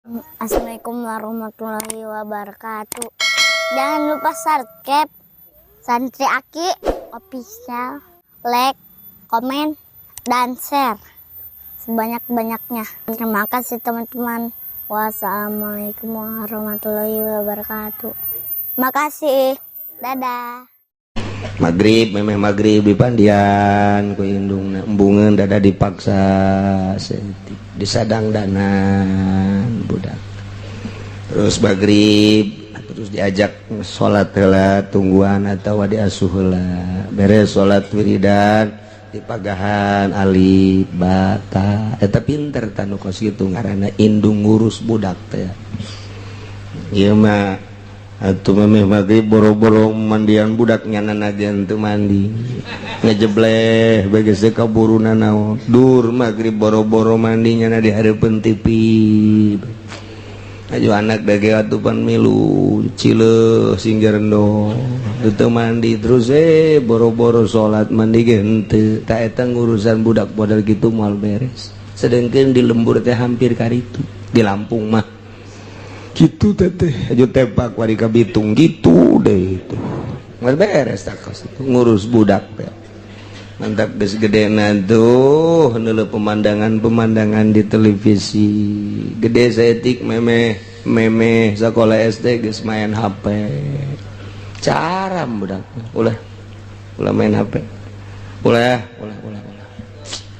Assalamualaikum warahmatullahi wabarakatuh. Jangan lupa subscribe Santri Aki Official, like, komen, dan share sebanyak-banyaknya. Terima kasih teman-teman. Wassalamualaikum warahmatullahi wabarakatuh. Makasih. Dadah. Maghrib memeh maghrib di pandian ku indungna embungeun dada dipaksa setik disadang danan budak terus maghrib terus diajak sholat heula tungguan atawa diasuh heula beres sholat wiridan di pagahan alif bata eta pinter tanu kos kitu ngaranna indung ngurus budak teh ieu mah atuh memeh maghrib boro-boro mandian budak nyanan aja teu mandi ngejebleh beges teu kaburuna naon dur maghrib boro-boro mandi nyana di hareupeun TV aju anak dage atupan milu cileuh singgir rendo teu mandi terus boro-boro salat mandi ge henteu ta eta ngurusan budak model kitu moal beres sedengkeun di lembur teh hampir karitu di Lampung mah gitu teteh aja tepak wari ka Bitung gitu deh itu nggak beres tak ngurus budak teh mantap geus gedena tuh heula pemandangan di televisi gede saeutik memeh sakola SD geus main HP caram budak ulah main HP ulah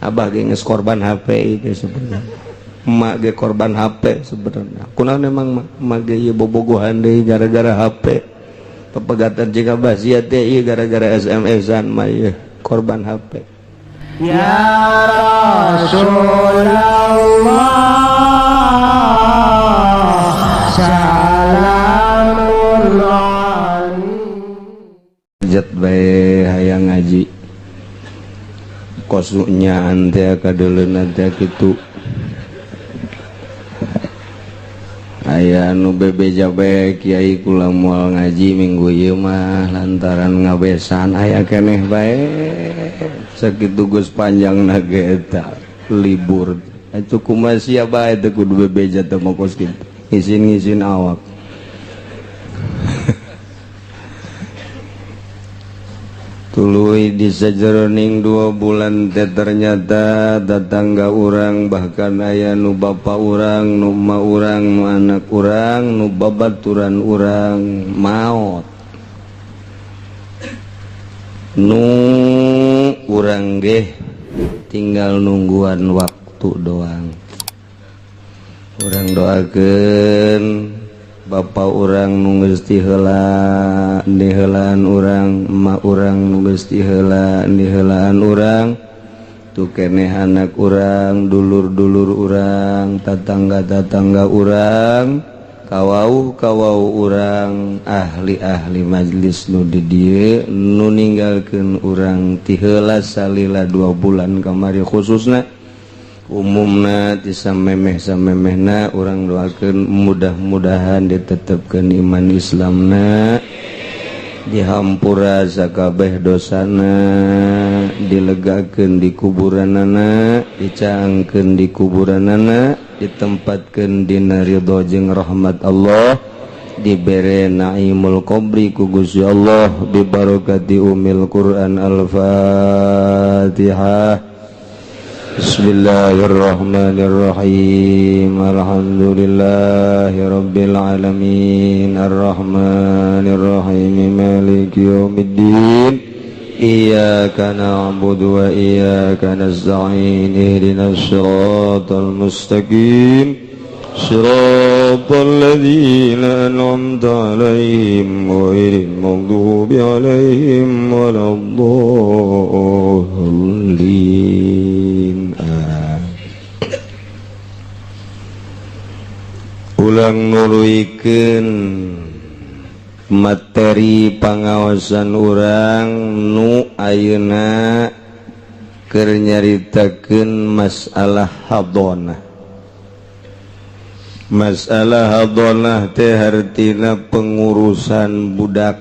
abah ge geus korban HP itu sebenarnya emak ge korban HP sebenarnya kunaon memang emak ge ieu bobogohan deui gara-gara HP pepegatan jika basia teh ieu gara-gara SMS-an mah ieu korban HP ya Rasulullah salamullah jat bae hayang ngaji kosunya ante kadeuleuna teh kitu aya nu bebeja bae kiai kula moal ngaji minggu ieu mah lantaran ngabesan aya keneh bae sakitu geus panjangna ge eta libur atuh kumaha sia bae teh kudu bebeja teh mokos kitu ngizin awak tuluy di sajeroning 2 bulan teh ternyata tetangga urang bahkan aya nu bapa urang nu ma urang nu anak urang nu babaturan urang maot nu urang ge tinggal nungguan waktu doang urang doakeun bapa urang nu geus ti heula di heulaan urang emak urang nu geus ti heula di heulaan urang tu keneh anak urang dulur-dulur urang tatangga-tatangga urang kawau urang ahli-ahli majlis nu di dieu nu ninggalkeun urang ti heula salila 2 bulan kamari khususna umumna ti samemehna urang doakeun mudah-mudahan ditetepkeun iman Islamna dihampura sakabeh dosana dilegakeun di kuburanana dicaangkeun di kuburanana ditempatkeun dina ridho jeung rahmat Allah dibere naimul qabri ku Gusti Allah bi barokati umil Quran al-Fatihah. Bismillahirrahmanirrahim. Alhamdulillahirabbil alamin arrahmanirrahim maliki yaumiddin iyyaka na'budu wa iyyaka nasta'in ihdinas siratal mustaqim siratal ladzina an'amta 'alaihim ghairil maghdubi 'alaihim waladdallin. Ulang nuluikeun materi pangaosan urang nu ayeuna keur nyaritakeun masalah hadonah. Masalah hadonah teh artina pengurusan budak,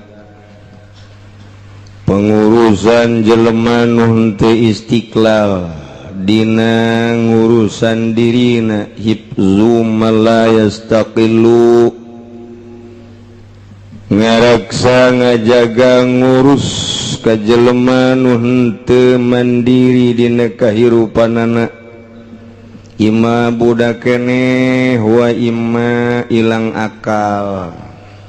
pengurusan jelema nu teu istiqlal dina ngurusan dirina zuma la yastaqillu ngaraksa ngajaga ngurus ka jelema nu henteu mandiri dina kahirupanana ima budak keneh wa ima ilang akal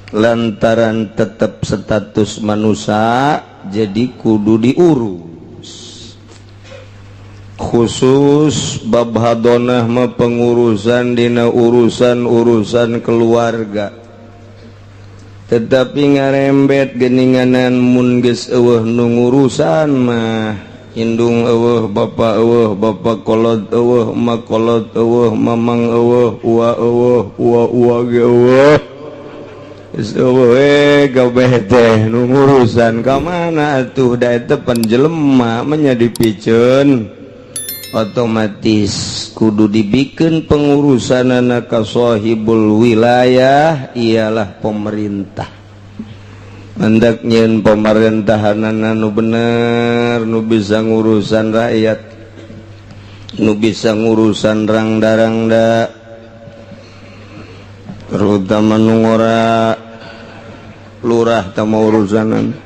lantaran tetap status manusia jadi kudu diurus khusus bab hadonah mah pengurusan dina urusan keluarga tetapi ngarembet geninganan mun geus eueuh nu ngurusan mah indung eueuh bapa kolot eueuh emak kolot eueuh mamang eueuh ua ge eueuh geus eueuh kabeh teh nu ngurusan ka mana atuh da eta panjelema menjadi pikeun otomatis kudu dibikeun pengurusanana ka sahibul wilayah ialah pemerintah hendak nyeun pemerintahanana nu bener nu bisa ngurusan rakyat nu bisa ngurusan rangda terutama nu ngora lurah tama urusanan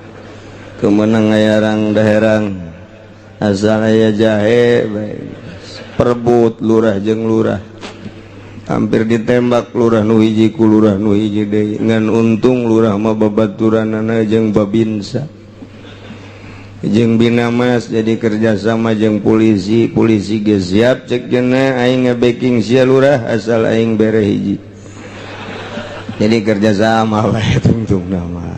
kemenang aya rangda asal aya jahe perebut lurah jeung lurah hampir ditembak lurah nu hiji ku lurah nu hiji deui ngan untung lurah mah babaturanana jeung babinsa jeung binamas jadi kerjasama jeung polisi ge siap cek cenah aing nge-backing sia lurah asal aing bere hiji jadi kerjasama bae tungtungna mah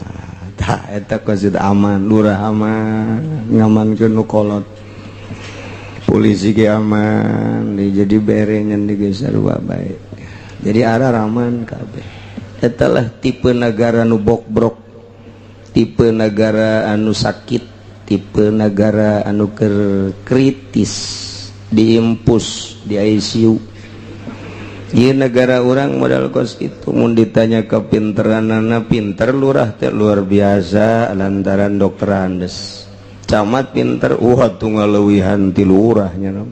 tah eta kosid aman lurah aman ngamankeun nu kolot polisi ge aman jadi berengan di geus sarua bae jadi arah aman kabeh eta lah tipe negara nu bokbrok tipe negara anu sakit tipe negara anu kritis diimpus di ICU ieu negara urang modal kos kitu mun ditanya kapinteranana pinter lurah teh luar biasa lantaran dokter Andes camat pinter tunggal leuwihan ti lurah nya nama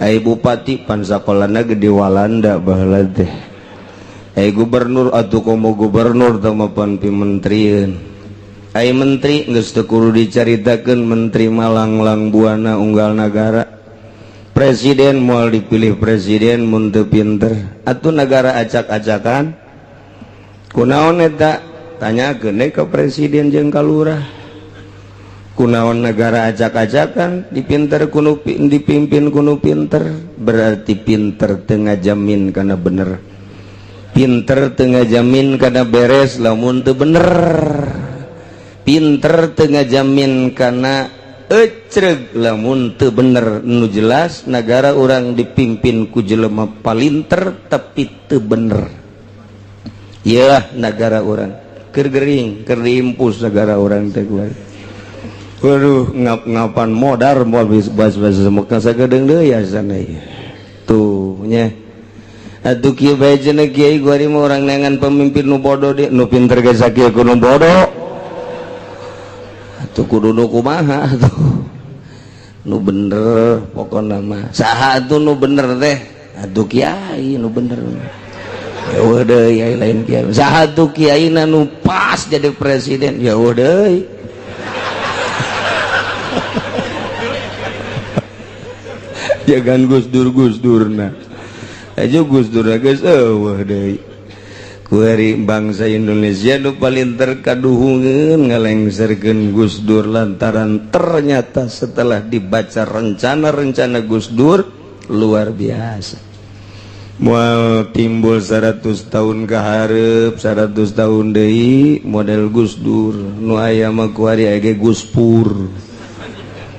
ai bupati pan sakolana gede Walanda baheula teh ai gubernur atuh komo gubernur teh mah pan pimentrieun ai menteri geus teu kudu dicaritakeun menteri malanglang buana unggal negara presiden moal dipilih presiden mun teu pinter atuh negara acak-acakan kunaon eta tanyakeun deui ka presiden jeung ka lurah kunaon negara acak-acakan dipimpin kuno pinter berarti pinter tengah jamin karena bener pinter tengah jamin karena beres lamun teu bener pinter tengah jamin karena ecreg lamun teu bener nu jelas negara orang dipimpin ku jelema palinter tapi teu bener iyalah negara orang keur gering keur diimpus negara orang teh waduh ngapan modar moal bahas-bahas semoga sagedeung deui asana tuh nya atuh kieu bae cenah kiai gua mah urang neangan pemimpin nu bodoh di nu pinter ge sakieu ku nu bodoh atuh kudu nu kumaha atuh nu bener pokona mah saha atuh nu bener teh atuh kiai nu bener ya eueuh deui ai lain kiai saha atuh kiaina nu pas jadi presiden ya eueuh deui jangan Gus Dur nah aja Gus Dur geus eueuh deui kuari bangsa Indonesia nu paling terkaduhungeun ngalengserkeun Gus Dur lantaran ternyata setelah dibaca rencana Gus Dur luar biasa moal timbul 100 tahun ka hareup 100 tahun deui model Gus Dur nu aya mah kuari aya Gus Pur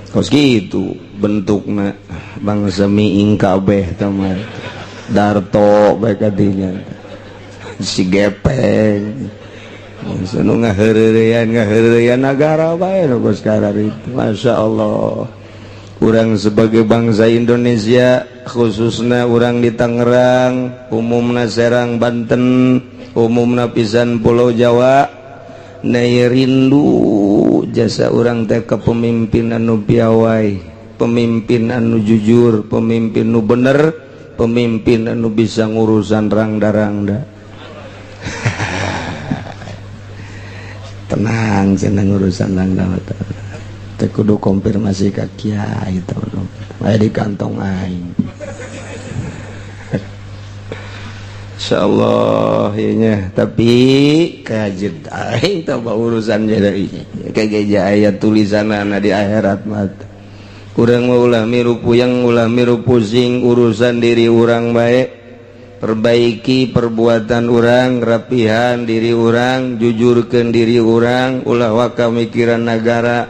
kos kitu bentukna bangsa miing kabeh teman Darto bae kadinya si gepeng nu ngaheureyan negara bae nu sekarang itu Masya Allah urang sebagai bangsa Indonesia khususnya urang di Tangerang umumna Serang Banten umumna pisan Pulau Jawa nai rindu jasa urang teh kepemimpinan nu piawai pemimpin anu jujur pemimpin nu bener pemimpin anu bisa ngurusan rangda-rangda. Tenang cenah ngurusan rangda teh kudu konfirmasi ka kiai teman aya di kantong aing. Insyaallah nya tapi kajid aing teh urusan jadi kageja aya tulisanana di akhirat mah urang mah ulah miru puyeng ulah miru pusing urusan diri urang bae perbaiki perbuatan urang rapihan diri urang jujurkeun diri urang ulah waka mikiran negara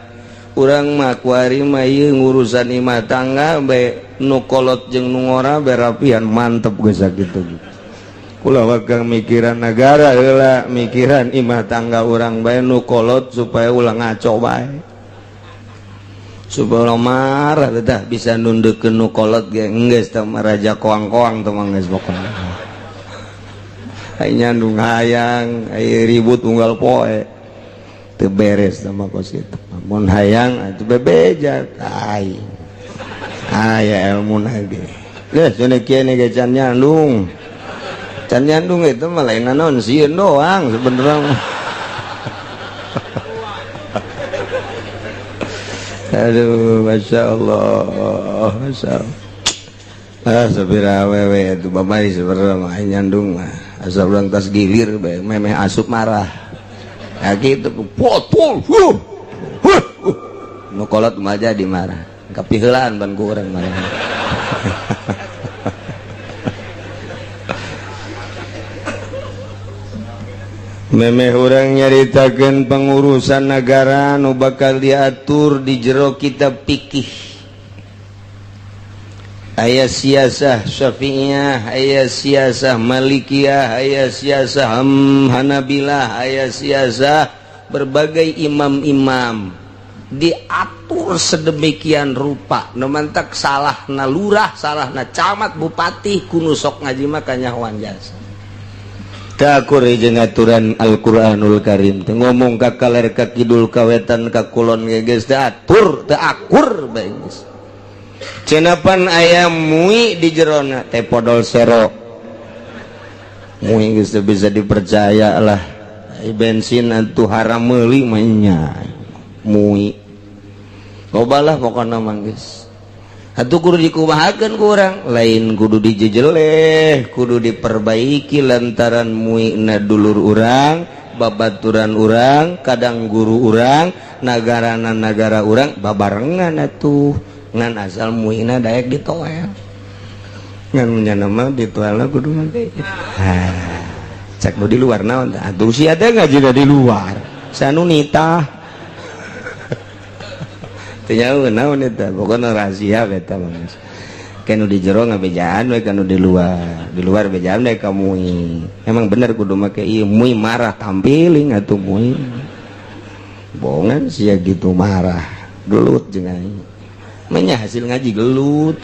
urang mah kuari mah ieu ngurusan imah tangga bae nu kolot jeung nu ngora bae rapihan mantep geus sakitu. Ulah wakang mikiran negara heula mikiran imah tangga urang bae nu kolot supaya ulah ngaco bae supaya marah teh bisa nundeukeun nu kolot ge enggeus teh raja koang-koang teh manggeus pokona aya nyandung hayang aya ribut unggal poe teu beres teh mah kos kitu mun hayang atuh bebeja ai aya elmuna ge geus cenah kieu ge can nyandung. Can nyandung itu mah lain naon sieun doang sebenarnya. Aduh, masya Allah, masya Allah. Sabira wewe itu bamari sebenarnya mah nyandung mah. Asal ulang tas gilir, memeh asup marah. Ya gitu, pol, nu kolot mah jadi marah. Kapiheulaan ban ku urang marah. Memeh urang nyaritakeun pengurusan negara nu bakal diatur di jero kitab fikih. Aya siasah Syafi'iyah, aya siasah Malikiyah, aya siasah Hanabilah, aya siasah berbagai imam-imam. Diatur sedemikian rupa nu mantak salahna lurah, salahna camat, bupati kudu sok ngaji mah kanyahoan jasa. Takur jeung aturan Al-Qur'anul Karim teh ngomong ka kaler ka kidul ka wetan ka kulon ge geus teu atur teu akur bae geus. Cenah aya mui di jerona teh podol sero. Mui geus teu bisa dipercaya lah. Bensin atuh haram meuli mah nya. Mui. Lobalah pokona mah geus. Atuh kudu dikumahakeun ku urang, lain kudu dijejeleh, kudu diperbaiki lantaran muina dulur urang, babaturan urang, kadang guru urang, nagarana nagara urang babarengan atuh. Ngan asal muina daek ditoel. Ngan nyana mah ditoelna kudu mah teh. Cek nu di luar naon tah? Atuh sia teh ngajina di luar. Sanu nitah. Tanya naon eta pokona rahasia eta mah kanu di jero ngabejaan we kanu di luar bejaan we ka mui emang bener kudu make ieu mui marah tampiling atuh mui bohongan sia gitu marah gelut jeung aing manya hasil ngaji gelut.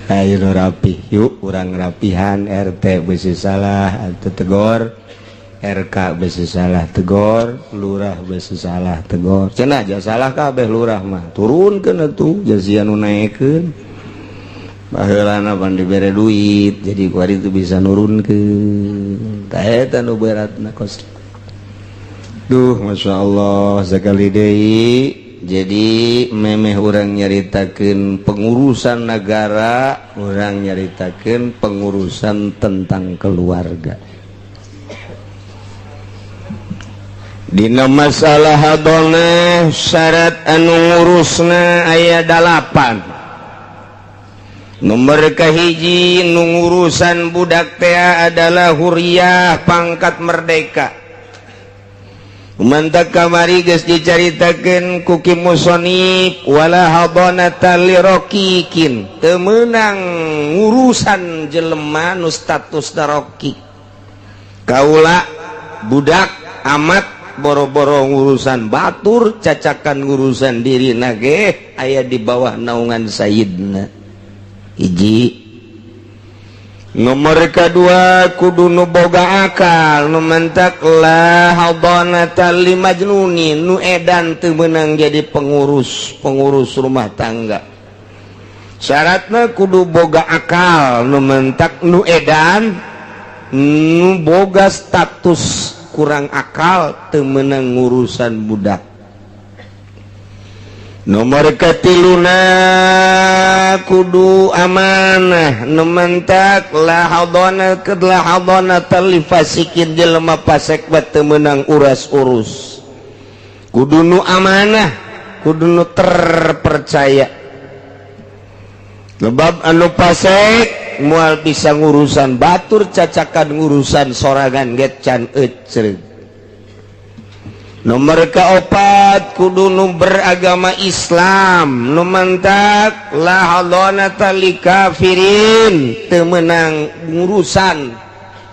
Ayo rapi yuk urang rapihan RT beusi salah atuh tegor RK besi salah tegor, lurah besi salah tegor. Cenah aja salah kabeh lurah mah. Turunkeun atuh jasian nu naekeun. Baheulana pan dibere duit, jadi kuari itu bisa nurunkeun. Tah eta nu beratna kos. Duh, masyaallah sakali deui. Jadi memeh urang nyaritakeun pengurusan negara, urang nyaritakeun pengurusan tentang keluarga. Dina masalah hadona syarat anu ngurusna aya 8. Nomor kahiji nu ngurusan budak teh adalah huriyah pangkat merdeka. Mantap kamari geus dicaritakeun ku Ki Musonif wala hadonata lirokikin teu meunang ngurusan jelema nu status daroki. Kaula budak amat boro-boro ngurusan batur cacakan ngurusan diri nage aya di bawah naungan sayyidna hiji. Nomor kedua kudu nu boga akal nu mentak la hadanata li majnunin nu edan teu meunang jadi pengurus rumah tangga syaratna kudu boga akal nu mentak nu edan nu boga status kurang akal teu meunang ngurusan budak. Nomor katiluna kudu amanah nu mentak lahadana kedlahadana talifasikin jelema pasek teu meunang uras-urus. Kudu nu amanah, kudu nu terpercaya. Lebab anu pasek mual bisa ngurusan batur cacakan ngurusan sorangan get can ecreug. Nomor kaopat kudu nu beragama Islam nu mantak la hadanata likafirin teu meunang ngurusan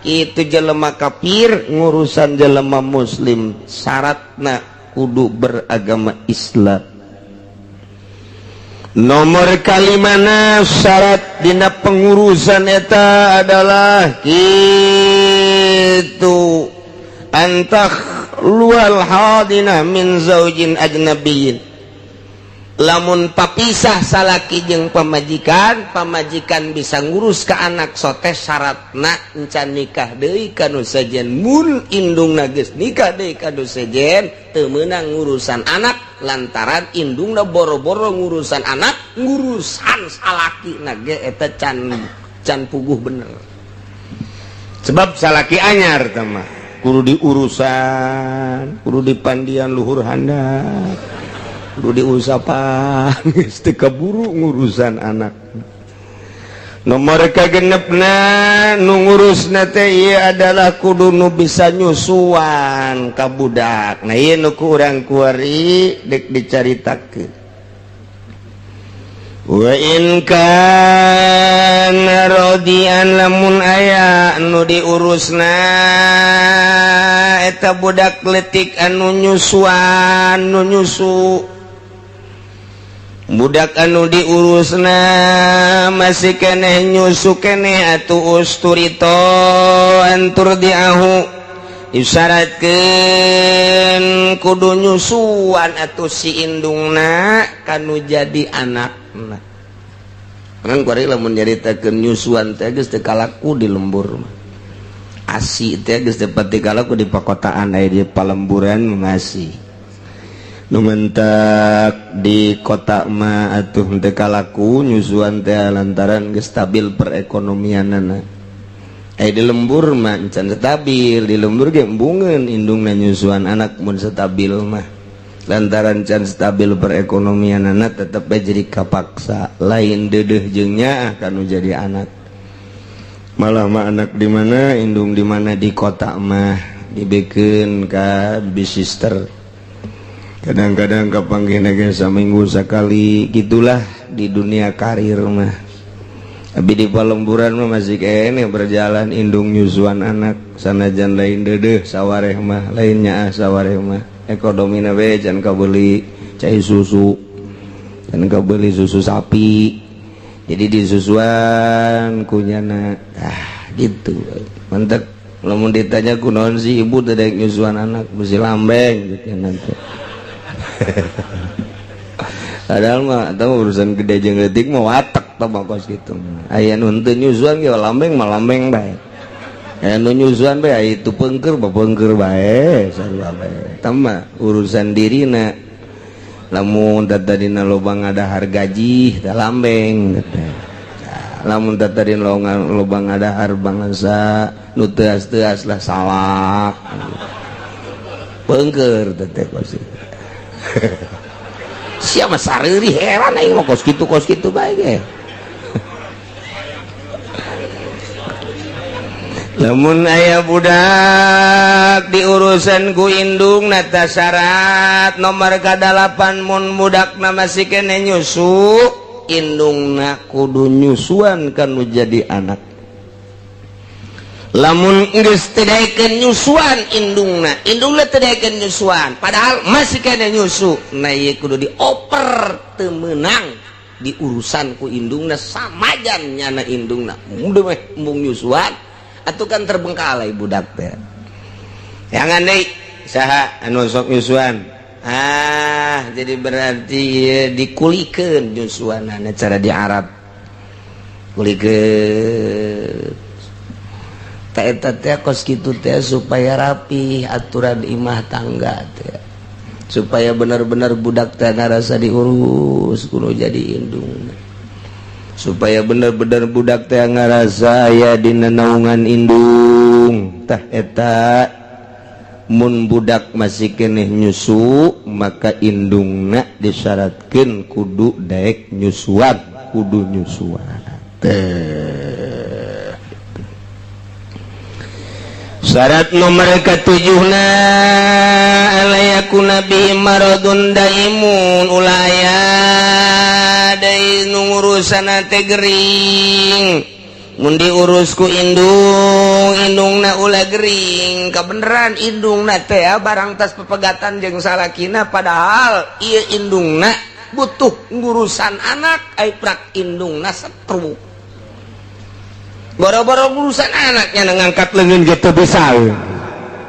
itu jelema kafir ngurusan jelema muslim. Syaratna kudu beragama Islam. Nomor kalimana syarat dina pengurusan eta adalah kitu antah lual hadina min zaujin ajnabiyyin. Lamun papisah salaki jeung pamajikan, pamajikan bisa ngurus ka anak sote syaratna encan nikah deui kanu sajen. Mun indungna geus nikah deui kanu sajen teu meunang ngurusan anak lantaran indungna boro-boro ngurusan anak, ngurusan salaki ge eta can puguh bener. Sebab salaki anyar teh mah kudu diurusan, kudu dipandian luhur handap, kudu diusapan, geus teu kaburu ngurusan anak. Nomor kagenepna nu ngurusna teh ieu adalah kudu nu bisa nyusuan ka budak. Nah ieu nu ku urang kuari dek dicaritakeun. Wa in kana radian lamun aya nu diurusna eta budak leutik anu nyusuan nu nyusu. Budak anu diurusna masih keneh nyusu keneh atuh usturito antur diahu disyaratkeun kudu nyusuan atuh si indungna kanu jadi anakna. Kan kuari lamun nyaritakeun nyusuan teh geus teu kalaku di lembur mah. Asi teh geus teu pati kalaku di pakotaan aya di palemburan ngasi. Nu mentak di kota mah atuh teu kalaku nyusuan teh lantaran geus stabil perekonomianna. Di lembur mah encan stabil, di lembur ge embungeun indungna nyusuan anak mun stabil mah. Lantaran can stabil perekonomianna tetep jadi kapaksa, lain deudeuh jeung nyaah kanu jadi anak. Malah mah anak di mana indung di mana di kota mah dibikeun ka bisister. Kadang-kadang kapanggihna ge saminggu sakali gitulah di dunia karir mah. Tapi di palemburan mah masih kene berjalan indung nyusuan anak sanajan lain deudeuh sawareh mah lain nyaah sawareh mah ekonomina we can kabeuli cai susu can kabeuli susu sapi jadi disusuan kunyana gitu. Mantep lamun ditanya kunaon si ibu teh daek nyusuan anak mesti lambeng gitu nanti. Padahal mah tahu urusan gede jeung leutik mah watek tah kos kitu. Aya nu henteu nyusuan ge lambeng mah lambeng bae. Aya nu nyusuan bae aya itu peungkeur beungkeur bae sarua bae. Tah mah urusan dirina. Lamun tadina lobang ngadahar gaji tah lambeng teh. Lamun tadina lobang ngadahar bangsa nu teuas-teuas lah salak. Peungkeur teh kos. Siapa sariri heran aing mah kos kitu bae ge. Lamun aya budak diurusan ku indung nata syarat nomor ka-8 mun budakna masih kene nyusu indungna kudu nyusuan kanu jadi anak. Lamun geus teu daekeun nyusuan indungna teu daekeun nyusuan padahal masih kena nyusu nah ieu kudu dioper teu meunang diurusan ku indungna samajan nyana indungna mudah mah embung nyusuan atuh kan terbengkalai budak teh jangan deui saha anu sok nyusuan jadi berarti dikulikeun nyusuanana cara di Arab kulikeun ta eta teh kos kitu teh supaya rapi aturan imah tangga teh supaya benar-benar budak teh ngarasa diurus kudu jadi indung supaya benar-benar budak teh ngarasa aya dina naungan indung tah eta mun budak masih keneh nyusu maka indungna disyaratkeun kudu daek nyusuan kudu nyusuan teh syarat nomor ketujuhna alayakuna bi maradun daimun ulaya dai ngurusan teh gering mun diurus ku indungna ulah gering kabeneran indungna teh barang tas pepegatan jeung salakina padahal ieu indungna butuh ngurusan anak ai prak indungna setruk boro-boro ngurusan anaknya ngangkat leungeun ge teu bisa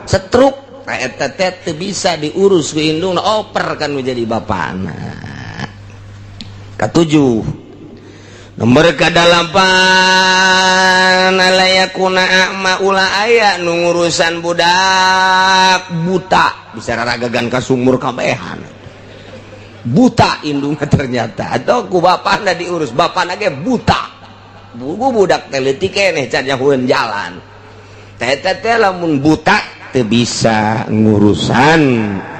setruk eta teh teu bisa diurus ku indungna oper kan jadi bapana katujuh nomor kadalapan alayakuna a'ma ulah aya nu ngurusan budak buta bisa raragagan ka sumur kabehan buta indungna ternyata atau ku bapana diurus bapana ge buta buku budak teh leutik keneh can nyahueun jalan teh lamun buta teu bisa ngurusan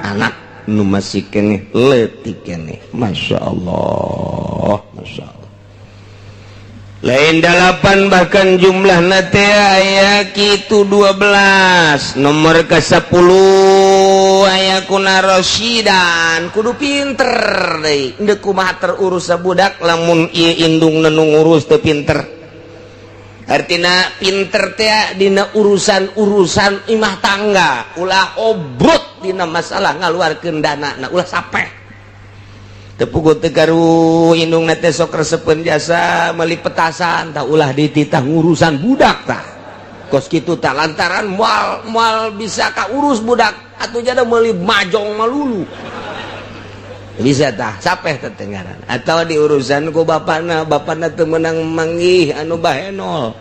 anak nu masih keneh leutik keneh masyaallah masyaallah lain dalapan bahkan jumlah nate aya kitu 12 nomor ke 10 aya kuna rasyidan kudu pinter deui endeu kumaha terurus sabudak lamun ieu indung nu ngurus teu pinter artina pinter teh dina urusan imah tangga ulah obrot dina masalah ngaluarkeun danana ulah sapeh tepugu tegaru indung nate sok resepeun jasa meuli petasan tah ulah dititah ngurusan budak tah kos kitu tah lantaran moal bisa ka urus budak atuh jada meuli majong malulu bisa tah sapeh teh ngaran atawa diurusan ku bapana teu meunang manggih anu bahenol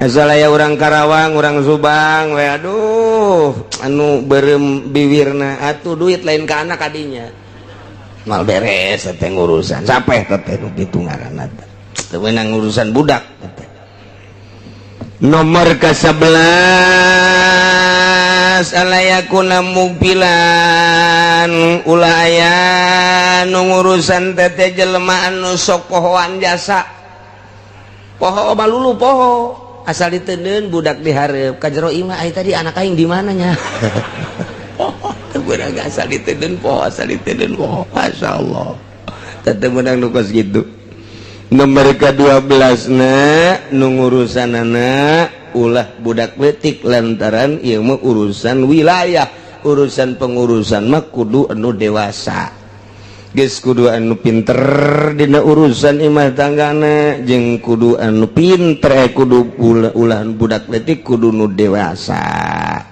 asal aya urang Karawang urang Subang we aduh anu beureum biwirna atuh duit lain ka anak kadinya mal beres teh ngurusan sapeh teh nu kitu ngaranna teu meunang ngurusan budak teh nomor ke-11 alayakuna mugbilan ulah aya nu ngurusan teh jelema anu sok pohoan jasa poho malulu poho asal diteuneun budak dihareup ka jero imah ai tadi anak aing di mana nya beunang asal diteudeun poho masyaallah teu meunang nu kos kitu nomor ke-12 na nu ngurusanana ulah budak leutik lantaran ieu mah urusan wilayah urusan pengurusan mah kudu anu dewasa geus kudu anu pinter dina urusan imah tanggana jeung kudu anu pinter kudu ulah budak leutik kudu nu dewasa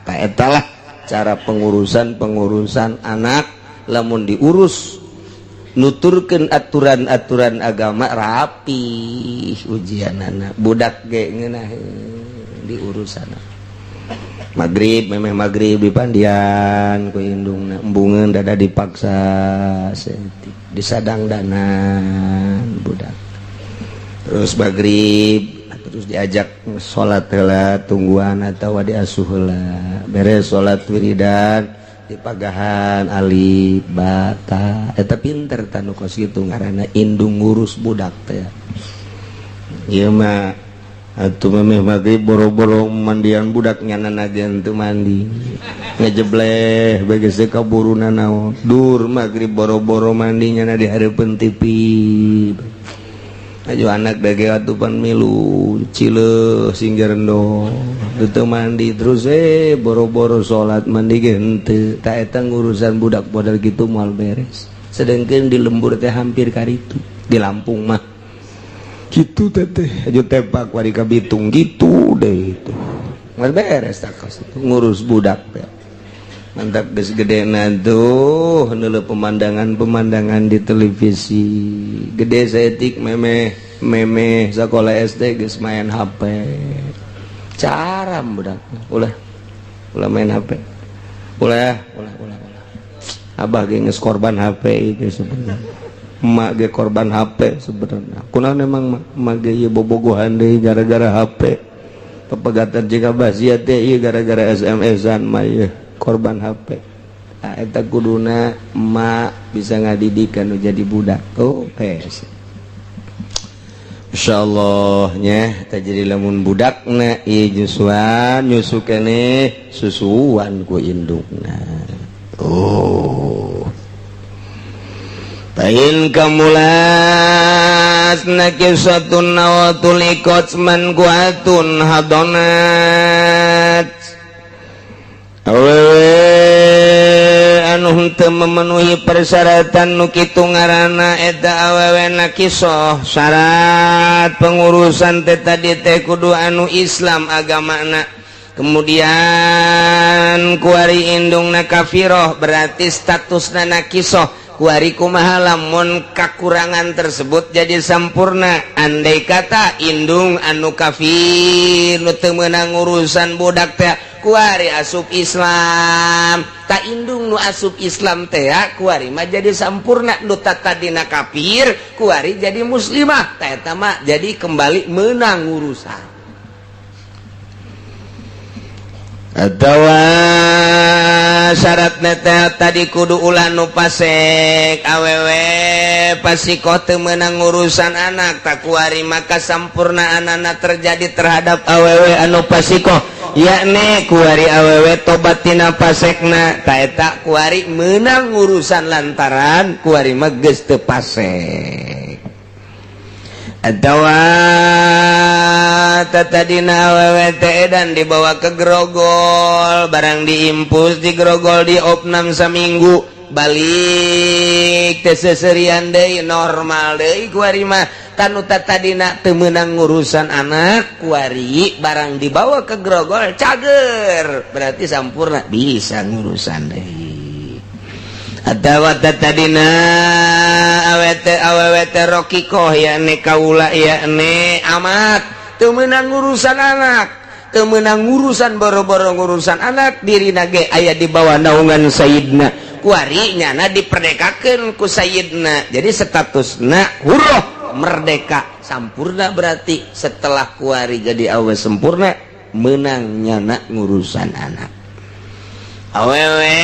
ta eta lah cara pengurusan anak lamun diurus nuturkeun aturan-aturan agama rapi ujianana budak ge ngeunah diurusana magrib memeh magrib dipandian ku indungna embungeun dada dipaksa setik disadangdanan budak terus magrib terus diajak sholat heula tungguan atawa diasuh heula beres sholat wiridan dipagahan ali bata eta pinter tanu kos kitu ngaranna indung ngurus budak teh ieu mah atuh memeh maghrib boro-boro mandian budak nyanana ajan teu mandi ngejebleh beges teh kaburuna naon dur maghrib boro-boro mandi nyana di hareupeun TV ajo anak dage atupan milu cileuh singgarendo teu mandi terus boro-boro salat mandi ge henteu ta eta ngurusan budak model kitu moal beres sedengkeun di lembur teh hampir karitu di Lampung mah kitu teh ajo tepak wari ka Bitung gitu deh itu moal beres tak ngurus budak teh mantap geus gedena tuh neuleuh pemandangan di televisi gede saeutik memeh meme sekolah SD geus main HP caram budak ulah main HP ulah abah ge geus korban HP itu sebenarnya emak ge korban HP sebenarnya kunaon emang emak ge ieu bobogohan deui gara-gara HP pepegatan jika basiat teh ieu gara-gara SMS-an mah ieu korban HP eta kuduna emak bisa ngadidik anu jadi budak pes insyaallah nya teh jadi lamun budakna ieu nyusuan nyusu keneh susuan ku indukna Tain kamulas nakisatun nawatul ikotsman kuatun hadonat awewe anu henteu memenuhi persyaratan nu kitu ngaranna eta awewe nakisoh syarat pengurusan teh tadi teh kudu anu Islam agamana kemudian kuari indungna kafiroh berarti statusna nakisoh kuari kumaha lamun kakurangan tersebut jadi sampurna andai kata indung anu kafir nu teu meunang urusan budak teh kuari asup Islam ta indung nu asup Islam teh kuari mah jadi sampurna nu tadina kafir kuari jadi muslimah ta eta mah jadi kembali meunang urusan atawa syaratna teh tadi kudu ulah nu pasek awewe pasikoh teu meunang urusan anak tak kuari maka sampurna anana terjadi terhadap awewe anu pasikoh yakni kuari awewe tobat tina pasekna ta eta kuari meunang urusan lantaran kuari mah geus teu pasek atawa tatadina awewe teh dan dibawa ke grogol barang diimpus di grogol di opnam saminggu balik teh seserian deui normal deui kuari mah tanu tatadina teu meunang ngurusan anak kuari barang dibawa ke grogol cager berarti sampurna bisa ngurusan deui atawa tatadina awet rokikoh yakni kaula yakni amat teu meunang ngurusan anak teu meunang ngurusan boro-boro ngurusan anak dirina ge aya di bawah naungan sayidna kuari nyana diperdekakeun ku sayidna jadi statusna huruf merdeka sampurna berarti setelah kuari jadi awe sempurna meunang nyana ngurusan anak awewe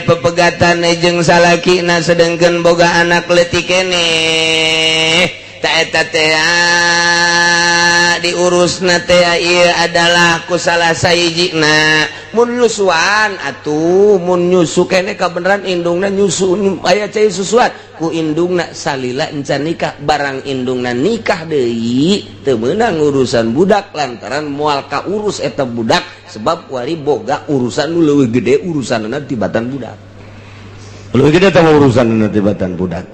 pepegatan jeung salakina sedengkeun boga anak leutik keneh ta eta teh diurusna teh ieu adalah ku salah sahijina mun nyusuan atuh mun nyusu keneh kabeneran indungna nyusu aya cai susuan ku indungna salila encan nikah barang indungna nikah deui teu meunang urusan budak lantaran moal kaurus eta budak sebab kuari boga urusan nu leuwih gede urusanna tibatan budak leuwih gede teh urusanna tibatan budak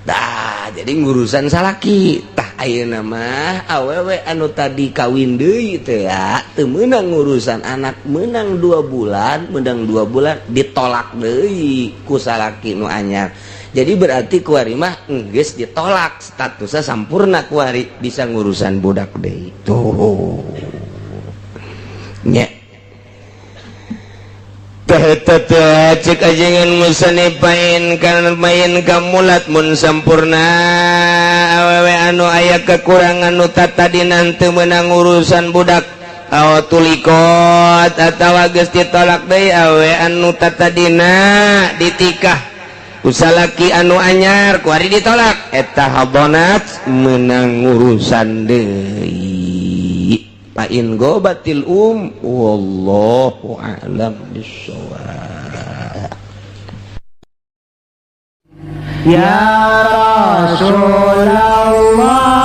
dah jadi ngurusan salaki tah ayeuna mah awewe anu tadi kawin deui teh teu meunang ngurusan anak meunang 2 bulan ditolak deui ku salaki nu anyar jadi berarti kuari mah geus ditolak statusnya sampurna kuari bisa ngurusan budak deui tuh nya teh cek ajengan musanipain kana main kamulat mun sampurna awewe anu aya kekurangan nu tatadina teu meunang urusan budak aw tulikot atawa geus ditolak deui awewe anu tatadina ditikah usalaki anu anyar kuari ditolak eta habonat meunang urusan deui fa in gobatil wallahu a'lam bissawab. Ya Rasulullah